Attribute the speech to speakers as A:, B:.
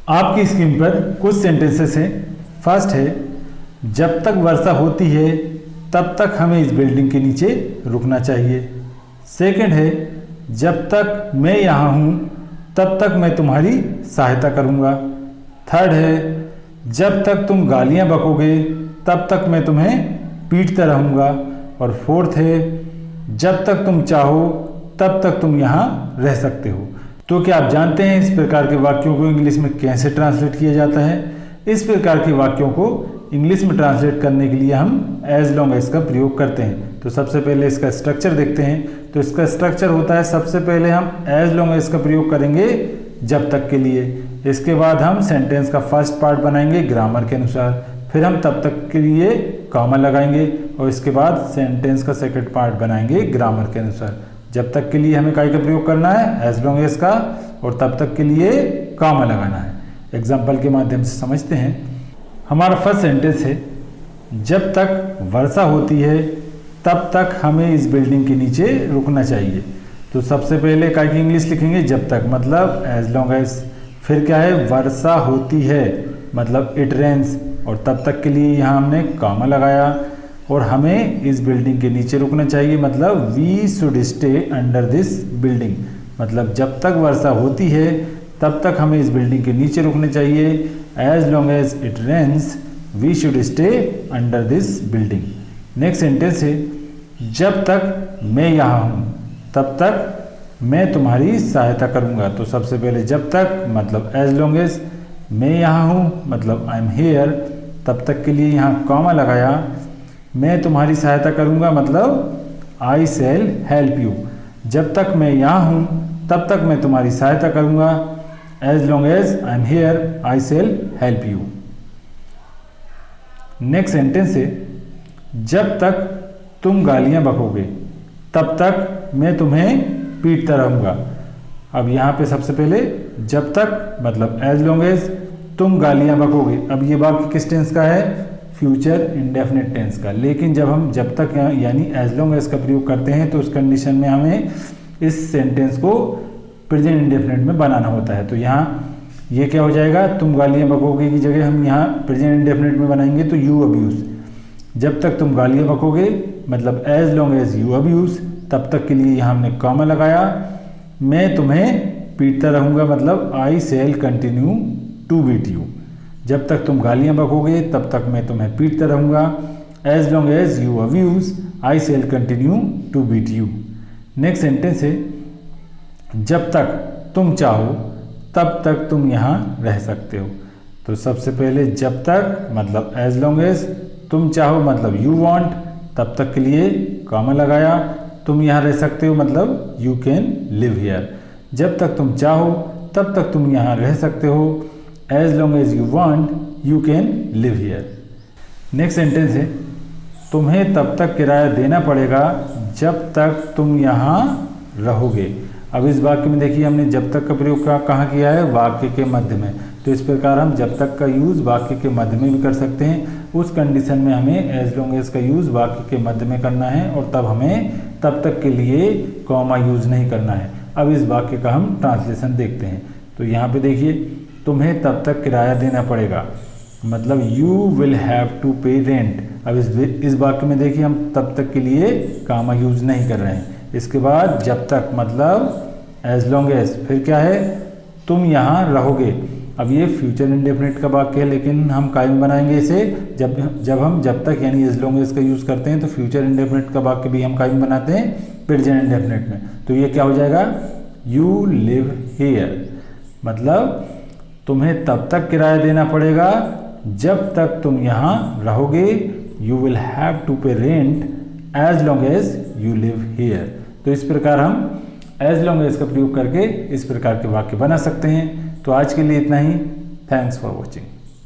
A: आपकी स्क्रीन पर कुछ सेंटेंसेस हैं। फर्स्ट है, जब तक वर्षा होती है तब तक हमें इस बिल्डिंग के नीचे रुकना चाहिए। सेकंड है, जब तक मैं यहाँ हूँ तब तक मैं तुम्हारी सहायता करूँगा। थर्ड है, जब तक तुम गालियाँ बकोगे तब तक मैं तुम्हें पीटता रहूँगा। और फोर्थ है, जब तक तुम चाहो तब तक तुम यहाँ रह सकते हो। तो क्या आप जानते हैं इस प्रकार के वाक्यों को इंग्लिश में कैसे ट्रांसलेट किया जाता है? इस प्रकार के वाक्यों को इंग्लिश में ट्रांसलेट करने के लिए हम एज लॉन्ग एज का प्रयोग करते हैं। तो सबसे पहले इसका स्ट्रक्चर देखते हैं। तो इसका स्ट्रक्चर होता है, सबसे पहले हम एज लॉन्ग एज का प्रयोग करेंगे जब तक के लिए। इसके बाद हम सेंटेंस का फर्स्ट पार्ट बनाएंगे ग्रामर के अनुसार। फिर हम तब तक के लिए कॉमा लगाएंगे और इसके बाद सेंटेंस का सेकंड पार्ट बनाएंगे ग्रामर के अनुसार। जब तक के लिए हमें काय का प्रयोग करना है, एज लॉन्ग एज का, और तब तक के लिए कॉमा लगाना है। एग्जाम्पल के माध्यम से समझते हैं। हमारा फर्स्ट सेंटेंस है, जब तक वर्षा होती है तब तक हमें इस बिल्डिंग के नीचे रुकना चाहिए। तो सबसे पहले काय की इंग्लिश लिखेंगे जब तक, मतलब एज लॉन्ग एज। फिर क्या है, वर्षा होती है मतलब इट रेन्स, और तब तक के लिए यहाँ हमने कॉमा लगाया। और हमें इस बिल्डिंग के नीचे रुकना चाहिए मतलब we should stay under this building. मतलब जब तक वर्षा होती है तब तक हमें इस बिल्डिंग के नीचे रुकना चाहिए। As long as it rains we should stay under this building. Next sentence है, जब तक मैं यहाँ हूँ तब तक मैं तुम्हारी सहायता करूँगा। तो सबसे पहले जब तक मतलब एज लॉन्ग एज, मैं यहाँ हूँ मतलब आई एम हेयर, तब तक के लिए यहाँ कॉमा लगाया। मैं तुम्हारी सहायता करूँगा मतलब आई शैल हेल्प यू। जब तक मैं यहाँ हूँ तब तक मैं तुम्हारी सहायता करूँगा। As long as I am here I shall help you. Next sentence है, जब तक तुम गालियाँ बकोगे तब तक मैं तुम्हें पीटता रहूँगा। अब यहाँ पे सबसे पहले जब तक मतलब एज लॉन्ग एज तुम गालियाँ बकोगे। अब ये वाक्य किस टेंस का है? फ्यूचर इंडेफिनिट टेंस का। लेकिन जब हम जब तक यानी एज लॉन्ग एज का प्रयोग करते हैं तो उस कंडीशन में हमें इस सेंटेंस को प्रेजेंट इंडेफिनिट में बनाना होता है। तो यहाँ ये क्या हो जाएगा, तुम गालियाँ बकोगे की जगह हम यहाँ प्रेजेंट इंडेफिनिट में बनाएंगे तो यू अब्यूज। जब तक तुम गालियाँ बकोगे मतलब as long as you abuse, तब तक के लिए यहाँ हमने कॉमा लगाया। मैं तुम्हें पीटता रहूँगा मतलब I shall continue to beat you. जब तक तुम गालियाँ बकोगे तब तक मैं तुम्हें पीटता रहूँगा। As long as you abuse I shall continue to beat you. Next sentence है, जब तक तुम चाहो तब तक तुम यहाँ रह सकते हो। तो सबसे पहले जब तक मतलब एज लॉन्ग एज, तुम चाहो मतलब यू वांट, तब तक के लिए कॉमा लगाया। तुम यहाँ रह सकते हो मतलब यू कैन लिव हियर। जब तक तुम चाहो तब तक तुम यहाँ रह सकते हो। As long as you want you can live here. Next sentence है, तुम्हें तब तक किराया देना पड़ेगा जब तक तुम यहाँ रहोगे। अब इस वाक्य में देखिए हमने जब तक का प्रयोग कहाँ किया है, वाक्य के मध्य में। तो इस प्रकार हम जब तक का यूज़ वाक्य के मध्य में भी कर सकते हैं। उस कंडीशन में हमें एज लॉन्ग एज का यूज़ वाक्य के मध्य में करना है और तब हमें तब तक के लिए कॉमा यूज़ नहीं करना है। अब इस वाक्य का हम ट्रांसलेशन देखते हैं। तो यहाँ पे देखिए, तुम्हें तब तक किराया देना पड़ेगा मतलब you will have to pay rent. अब इस वाक्य में देखिए हम तब तक के लिए कॉमा यूज़ नहीं कर रहे हैं। इसके बाद जब तक मतलब एज लॉन्ग एज, फिर क्या है, तुम यहाँ रहोगे। अब ये फ्यूचर इंडेफिनिट का वाक्य है लेकिन हम काय में बनाएंगे इसे, जब हम जब तक यानी एज लॉन्ग एज का यूज़ करते हैं तो फ्यूचर इंडेफिनिट का वाक्य भी हम काय में बनाते हैं प्रेजेंट इंडेफिनिट में। तो ये क्या हो जाएगा, यू लिव हियर, मतलब तुम्हें तब तक किराया देना पड़ेगा जब तक तुम यहाँ रहोगे। You will have to pay rent as long as you live here. तो इस प्रकार हम एज लॉन्ग एज का प्रयोग करके इस प्रकार के वाक्य बना सकते हैं। तो आज के लिए इतना ही। Thanks for watching.